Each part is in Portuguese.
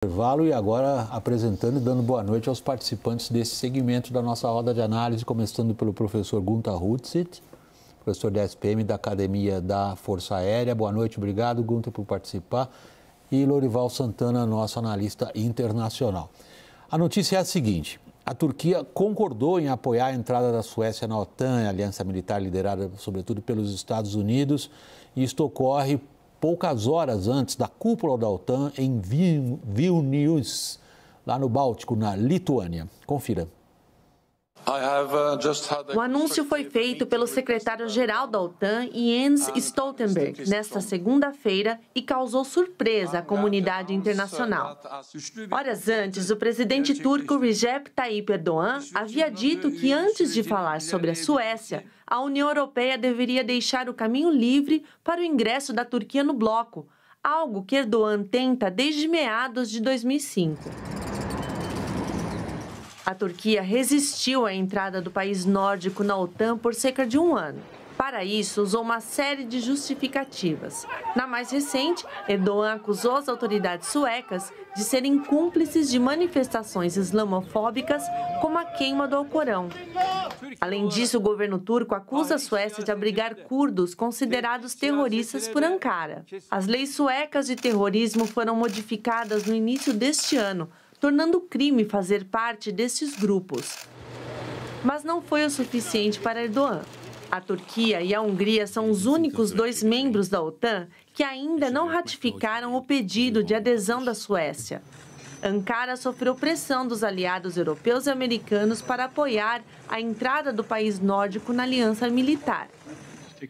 Intervalo e agora apresentando e dando boa noite aos participantes desse segmento da nossa roda de análise, começando pelo professor Gunther Hutzit, professor da SPM da Academia da Força Aérea. Boa noite, obrigado, Gunther, por participar. E Lorival Santana, nosso analista internacional. A notícia é a seguinte: a Turquia concordou em apoiar a entrada da Suécia na OTAN, a aliança militar liderada sobretudo pelos Estados Unidos, e isto ocorre poucas horas antes da cúpula da OTAN em Vilnius, lá no Báltico, na Lituânia. Confira. O anúncio foi feito pelo secretário-geral da OTAN, Jens Stoltenberg, nesta segunda-feira e causou surpresa à comunidade internacional. Horas antes, o presidente turco Recep Tayyip Erdogan havia dito que antes de falar sobre a Suécia, a União Europeia deveria deixar o caminho livre para o ingresso da Turquia no bloco, algo que Erdogan tenta desde meados de 2005. A Turquia resistiu à entrada do país nórdico na OTAN por cerca de um ano. Para isso, usou uma série de justificativas. Na mais recente, Erdogan acusou as autoridades suecas de serem cúmplices de manifestações islamofóbicas, como a queima do Alcorão. Além disso, o governo turco acusa a Suécia de abrigar curdos considerados terroristas por Ankara. As leis suecas de terrorismo foram modificadas no início deste ano, tornando crime fazer parte desses grupos. Mas não foi o suficiente para Erdogan. A Turquia e a Hungria são os únicos dois membros da OTAN que ainda não ratificaram o pedido de adesão da Suécia. Ankara sofreu pressão dos aliados europeus e americanos para apoiar a entrada do país nórdico na aliança militar.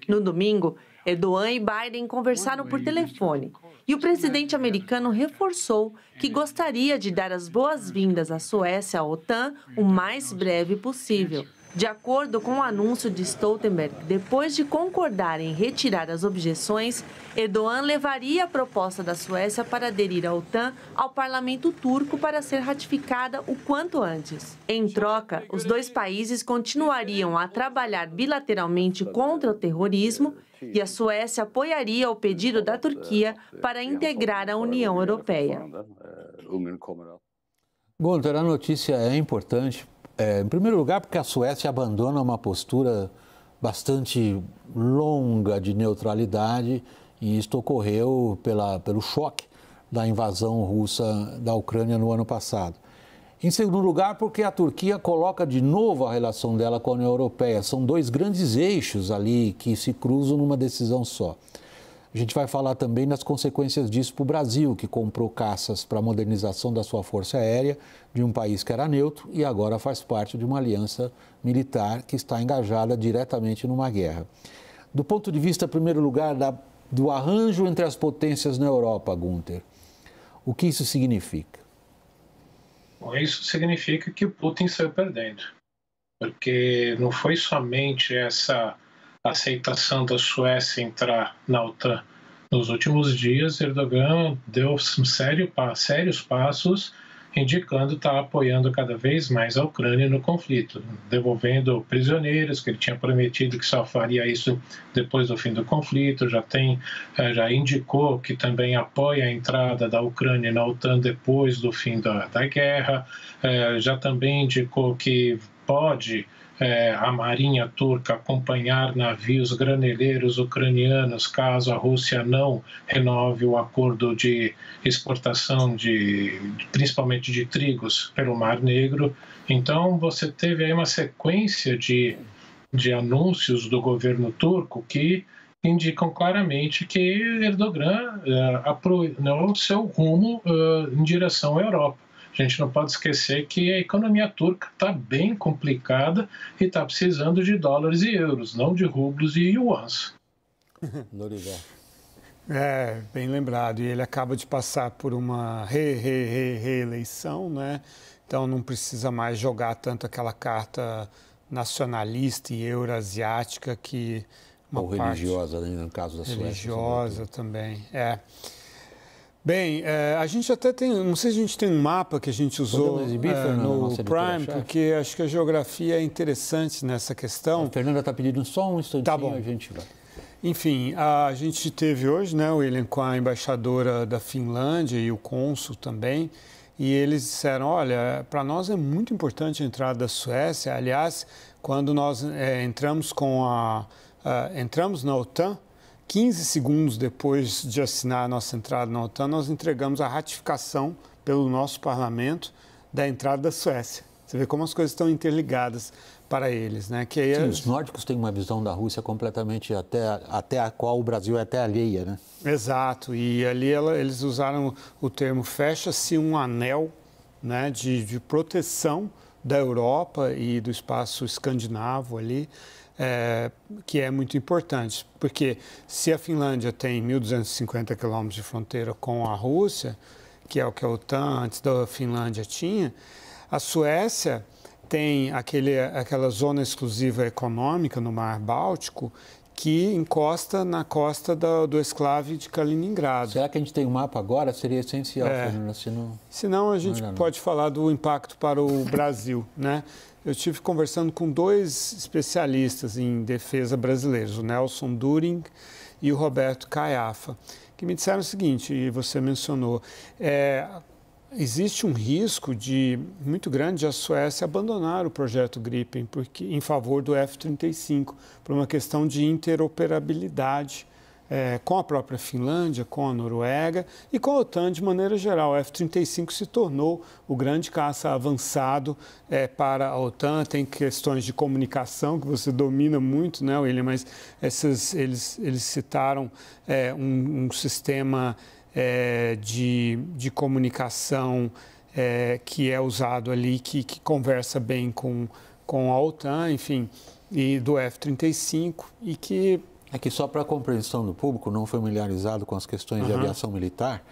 No domingo, Erdogan e Biden conversaram por telefone e o presidente americano reforçou que gostaria de dar as boas-vindas à Suécia à OTAN o mais breve possível. De acordo com o anúncio de Stoltenberg, depois de concordar em retirar as objeções, Erdogan levaria a proposta da Suécia para aderir à OTAN ao parlamento turco para ser ratificada o quanto antes. Em troca, os dois países continuariam a trabalhar bilateralmente contra o terrorismo e a Suécia apoiaria o pedido da Turquia para integrar a União Europeia. Gunther, a notícia é importante. Em primeiro lugar, porque a Suécia abandona uma postura bastante longa de neutralidade, e isto ocorreu pelo choque da invasão russa da Ucrânia no ano passado. Em segundo lugar, porque a Turquia coloca de novo a relação dela com a União Europeia. São dois grandes eixos ali que se cruzam numa decisão só. A gente vai falar também das consequências disso para o Brasil, que comprou caças para a modernização da sua força aérea de um país que era neutro e agora faz parte de uma aliança militar que está engajada diretamente numa guerra. Do ponto de vista, em primeiro lugar, do arranjo entre as potências na Europa, Gunther, o que isso significa? Bom, isso significa que o Putin saiu perdendo, porque não foi somente essa aceitação da Suécia entrar na OTAN. Nos últimos dias, Erdogan deu sérios passos, indicando estar apoiando cada vez mais a Ucrânia no conflito, devolvendo prisioneiros, que ele tinha prometido que só faria isso depois do fim do conflito, já indicou que também apoia a entrada da Ucrânia na OTAN depois do fim da guerra, já também indicou que pode a marinha turca acompanhar navios graneleiros ucranianos caso a Rússia não renove o acordo de exportação principalmente de trigos pelo Mar Negro. Então você teve aí uma sequência de anúncios do governo turco que indicam claramente que Erdogan apoiou seu rumo em direção à Europa. A gente não pode esquecer que a economia turca está bem complicada e está precisando de dólares e euros, não de rublos e yuans. Bem lembrado. E ele acaba de passar por uma reeleição, né? Então não precisa mais jogar tanto aquela carta nacionalista e eurasiática que... Ou religiosa, né, no caso da Suécia. Religiosa também, Bem, a gente até tem, não sei se a gente tem um mapa que a gente usou no Prime, porque acho que a geografia é interessante nessa questão. A Fernanda está pedindo só um instantinho, tá bom. A gente vai. Enfim, a gente teve hoje, né, William, com a embaixadora da Finlândia e o cônsul também, e eles disseram, olha, para nós é muito importante a entrada da Suécia. Aliás, quando nós entramos na OTAN, 15 segundos depois de assinar a nossa entrada na OTAN, nós entregamos a ratificação pelo nosso parlamento da entrada da Suécia. Você vê como as coisas estão interligadas para eles, né? Que aí Sim, os nórdicos têm uma visão da Rússia completamente até a qual o Brasil é até alheia, né? Exato, e ali eles usaram o termo fecha-se um anel, né, de proteção da Europa e do espaço escandinavo ali, que é muito importante, porque se a Finlândia tem 1.250 quilômetros de fronteira com a Rússia, que é o que a OTAN antes da Finlândia tinha, a Suécia tem aquela zona exclusiva econômica no Mar Báltico que encosta na costa do exclave de Kaliningrado. Será que a gente tem um mapa agora? Seria essencial, Fernando. Senão a gente pode falar do impacto para o Brasil, né? Eu estive conversando com 2 especialistas em defesa brasileiros, o Nelson During e o Roberto Caiafa, que me disseram o seguinte, e você mencionou, existe um risco muito grande de a Suécia abandonar o projeto Gripen em favor do F-35, por uma questão de interoperabilidade com a própria Finlândia, com a Noruega e com a OTAN de maneira geral. O F-35 se tornou o grande caça avançado para a OTAN. Tem questões de comunicação que você domina muito, né, William? Mas eles citaram um sistema de comunicação que é usado ali, que conversa bem com a OTAN, enfim, e do F-35 e que... É que só para a compreensão do público, não familiarizado com as questões de aviação militar,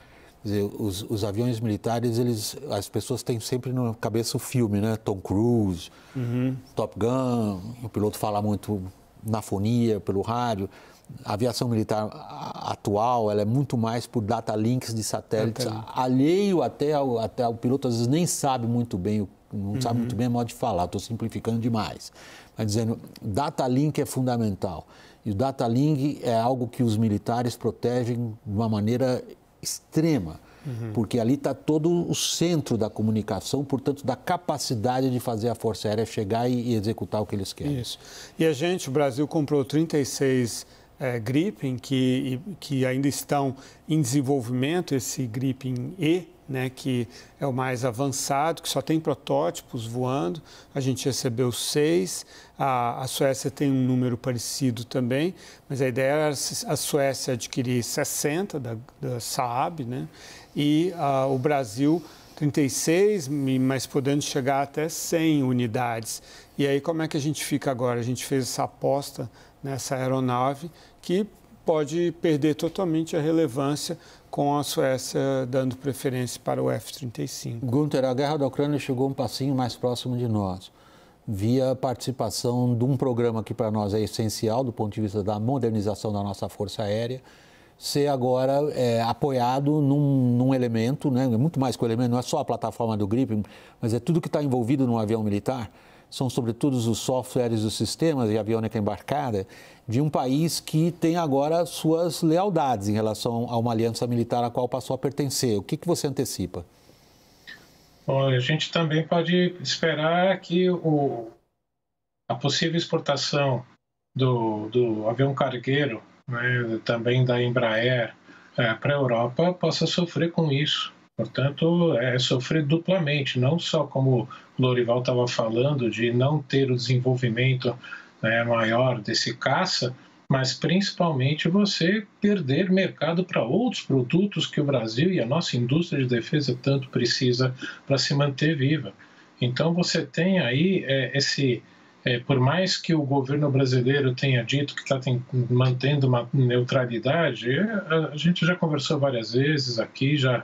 quer dizer, os aviões militares, as pessoas têm sempre na cabeça o filme, né? Tom Cruise, Top Gun, o piloto fala muito na fonia, pelo rádio. A aviação militar atual, ela é muito mais por data links de satélites, alheio até o piloto, às vezes nem sabe muito bem, não sabe muito bem o modo de falar, estou simplificando demais. Mas dizendo, data link é fundamental. E o data link é algo que os militares protegem de uma maneira extrema, porque ali está todo o centro da comunicação, portanto, da capacidade de fazer a Força Aérea chegar e executar o que eles querem. Isso. E o Brasil comprou 36 Gripen que ainda estão em desenvolvimento, esse Gripen E, né, que é o mais avançado, que só tem protótipos voando. A gente recebeu 6, a Suécia tem um número parecido também, mas a ideia era a Suécia adquirir 60 da Saab, né, e o Brasil 36, mas podendo chegar até 100 unidades. E aí como é que a gente fica agora? A gente fez essa aposta nessa aeronave que pode perder totalmente a relevância com a Suécia dando preferência para o F-35. Gunther, a guerra da Ucrânia chegou um passinho mais próximo de nós, via participação de um programa que para nós é essencial do ponto de vista da modernização da nossa Força Aérea, ser agora apoiado num elemento, né, muito mais que o elemento, não é só a plataforma do Gripen, mas é tudo que está envolvido no avião militar, são sobretudo os softwares, os sistemas e aviônica embarcada de um país que tem agora suas lealdades em relação a uma aliança militar à qual passou a pertencer. O que você antecipa? Bom, a gente também pode esperar que a possível exportação do avião cargueiro, né, também da Embraer, para a Europa possa sofrer com isso. Portanto, sofrer duplamente, não só como o Lorival estava falando, de não ter o desenvolvimento maior desse caça, mas principalmente você perder mercado para outros produtos que o Brasil e a nossa indústria de defesa tanto precisa para se manter viva. Então, você tem aí por mais que o governo brasileiro tenha dito que está mantendo uma neutralidade, a gente já conversou várias vezes aqui, já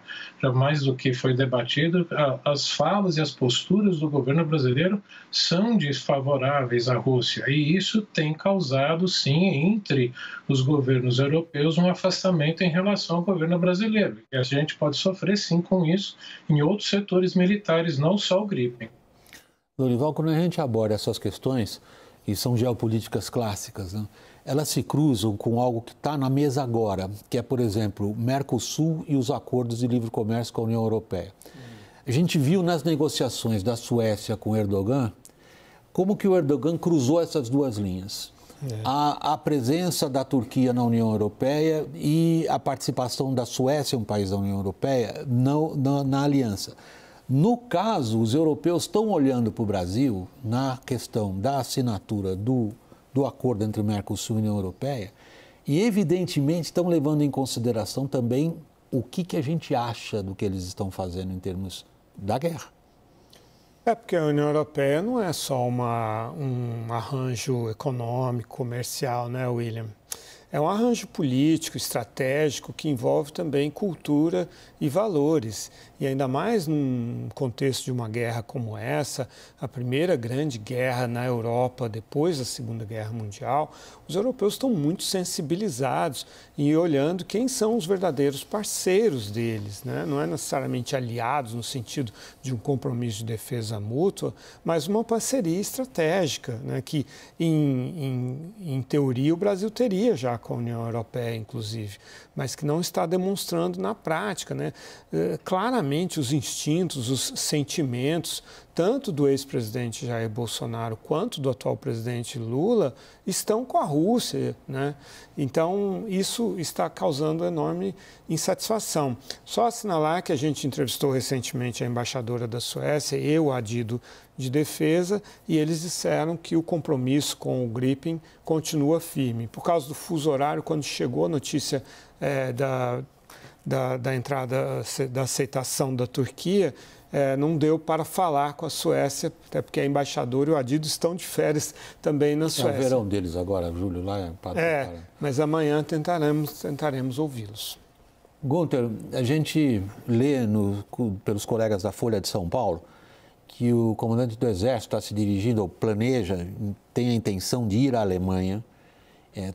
mais do que foi debatido, as falas e as posturas do governo brasileiro são desfavoráveis à Rússia, e isso tem causado, sim, entre os governos europeus um afastamento em relação ao governo brasileiro. E a gente pode sofrer, sim, com isso em outros setores militares, não só o Gripen. Lorival, quando a gente aborda essas questões, e são geopolíticas clássicas, né? elas se cruzam com algo que está na mesa agora, que é, por exemplo, o Mercosul e os acordos de livre comércio com a União Europeia. A gente viu nas negociações da Suécia com o Erdogan como que o Erdogan cruzou essas duas linhas. A presença da Turquia na União Europeia e a participação da Suécia, um país da União Europeia, na aliança. No caso, os europeus estão olhando para o Brasil na questão da assinatura do acordo entre o Mercosul e a União Europeia e, evidentemente, estão levando em consideração também o que a gente acha do que eles estão fazendo em termos da guerra. Porque a União Europeia não é só um arranjo econômico, comercial, né, William? É um arranjo político, estratégico, que envolve também cultura e valores. E ainda mais num contexto de uma guerra como essa, a primeira grande guerra na Europa depois da Segunda Guerra Mundial, os europeus estão muito sensibilizados e olhando quem são os verdadeiros parceiros deles, né? Não é necessariamente aliados no sentido de um compromisso de defesa mútua, mas uma parceria estratégica, né? Que, em teoria, o Brasil teria já com a União Europeia, inclusive, mas que não está demonstrando na prática, né? Claramente, os instintos, os sentimentos, tanto do ex-presidente Jair Bolsonaro quanto do atual presidente Lula, estão com a Rússia, né? Então, isso está causando enorme insatisfação. Só assinalar que a gente entrevistou recentemente a embaixadora da Suécia e o adido de defesa, e eles disseram que o compromisso com o Gripen continua firme. Por causa do fuso horário, quando chegou a notícia da entrada, da aceitação da Turquia, não deu para falar com a Suécia, até porque a embaixadora e o adido estão de férias também na Suécia. É o verão deles agora, Júlio, lá mas amanhã tentaremos ouvi-los. Gunther, a gente lê pelos colegas da Folha de São Paulo que o comandante do Exército está se dirigindo, ou planeja, tem a intenção de ir à Alemanha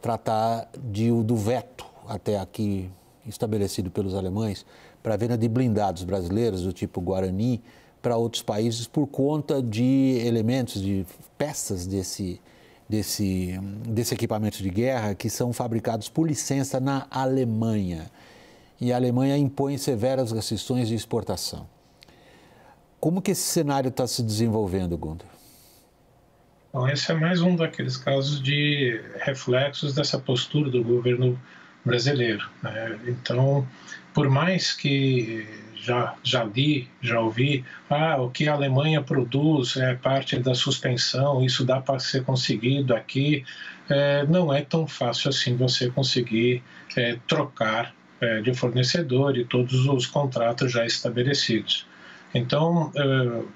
tratar do veto até aqui estabelecido pelos alemães para a venda de blindados brasileiros do tipo Guarani para outros países por conta de elementos, de peças desse equipamento de guerra que são fabricados por licença na Alemanha. E a Alemanha impõe severas restrições de exportação. Como que esse cenário está se desenvolvendo, Gunther? Bom, esse é mais um daqueles casos de reflexos dessa postura do governo brasileiro, né? Então, por mais que já li, já ouvi, o que a Alemanha produz é parte da suspensão, isso dá para ser conseguido aqui, não é tão fácil assim você conseguir trocar de fornecedor e todos os contratos já estabelecidos. Então,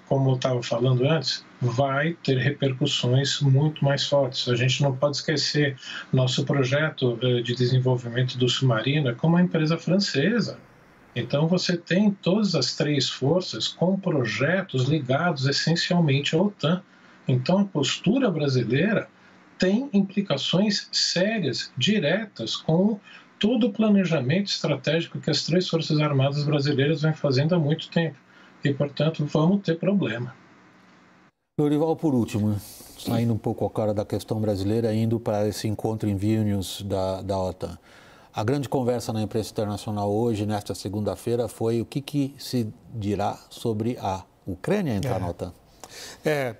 como eu estava falando antes, vai ter repercussões muito mais fortes. A gente não pode esquecer, nosso projeto de desenvolvimento do submarino é com uma empresa francesa. Então, você tem todas as três forças com projetos ligados essencialmente à OTAN. Então, a postura brasileira tem implicações sérias, diretas, com todo o planejamento estratégico que as três Forças Armadas brasileiras vêm fazendo há muito tempo. E, portanto, vamos ter problema. Lorival, por último, saindo um pouco agora da questão brasileira, indo para esse encontro em Vilnius da OTAN. A grande conversa na imprensa internacional hoje, nesta segunda-feira, foi o que se dirá sobre a Ucrânia entrar na OTAN.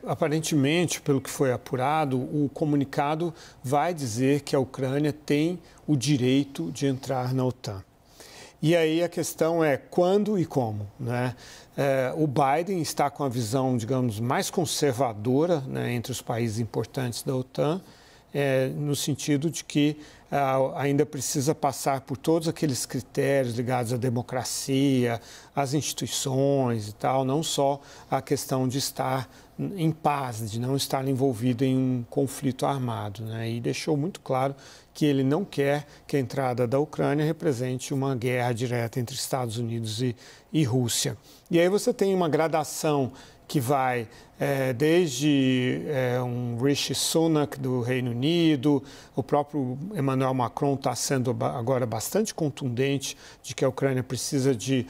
Aparentemente, pelo que foi apurado, o comunicado vai dizer que a Ucrânia tem o direito de entrar na OTAN. E aí a questão é quando e como, né? O Biden está com a visão, digamos, mais conservadora, né, entre os países importantes da OTAN, no sentido de que ainda precisa passar por todos aqueles critérios ligados à democracia, às instituições e tal, não só a questão de estar em paz, de não estar envolvido em um conflito armado, né? E deixou muito claro que ele não quer que a entrada da Ucrânia represente uma guerra direta entre Estados Unidos e Rússia. E aí você tem uma gradação que vai desde um Rishi Sunak do Reino Unido, o próprio Emmanuel Emmanuel Macron está sendo agora bastante contundente de que a Ucrânia precisa de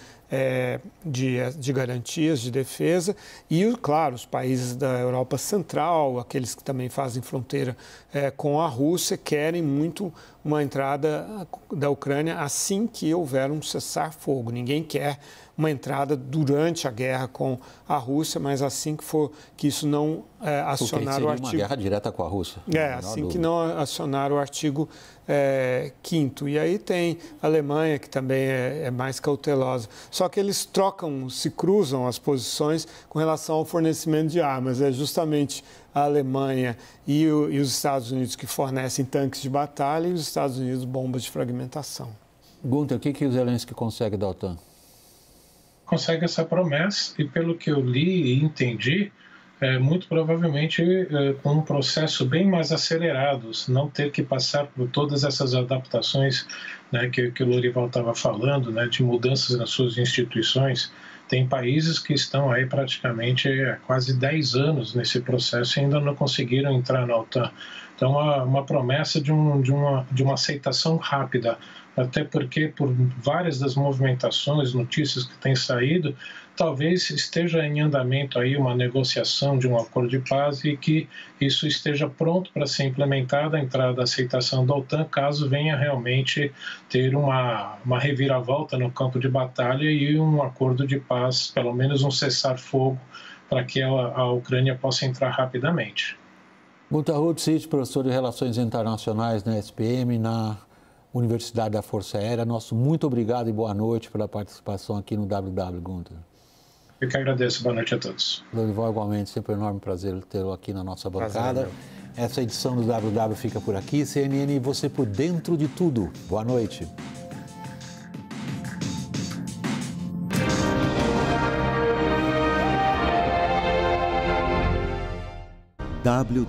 garantias de defesa e, claro, os países da Europa Central, aqueles que também fazem fronteira com a Rússia, querem muito uma entrada da Ucrânia assim que houver um cessar-fogo. Ninguém quer uma entrada durante a guerra com a Rússia, mas assim que isso não acionar o artigo... uma guerra direta com a Rússia. Assim que não acionar o artigo 5º. E aí tem a Alemanha, que também é mais cautelosa. Só que eles se cruzam as posições com relação ao fornecimento de armas. É justamente a Alemanha e os Estados Unidos que fornecem tanques de batalha e os Estados Unidos bombas de fragmentação. Gunther, o que o Zelensky consegue da OTAN? Consegue essa promessa e, pelo que eu li e entendi, muito provavelmente com um processo bem mais acelerado, não ter que passar por todas essas adaptações, né, que o Lorival estava falando, né, de mudanças nas suas instituições. Tem países que estão aí praticamente há quase 10 anos nesse processo e ainda não conseguiram entrar na OTAN. Então, uma promessa de uma aceitação rápida, até porque por várias das movimentações, notícias que têm saído, talvez esteja em andamento aí uma negociação de um acordo de paz e que isso esteja pronto para ser implementado, a entrada da aceitação da OTAN, caso venha realmente ter uma reviravolta no campo de batalha e um acordo de paz, pelo menos um cessar-fogo, para que a Ucrânia possa entrar rapidamente. Gunther Hutzicht, professor de Relações Internacionais na SPM, na Universidade da Força Aérea. Nosso muito obrigado e boa noite pela participação aqui no WW, Gunther. Eu que agradeço. Boa noite a todos. Lorival, igualmente, sempre um enorme prazer tê-lo aqui na nossa bancada. Essa edição do WW fica por aqui. CNN e você por dentro de tudo. Boa noite. WW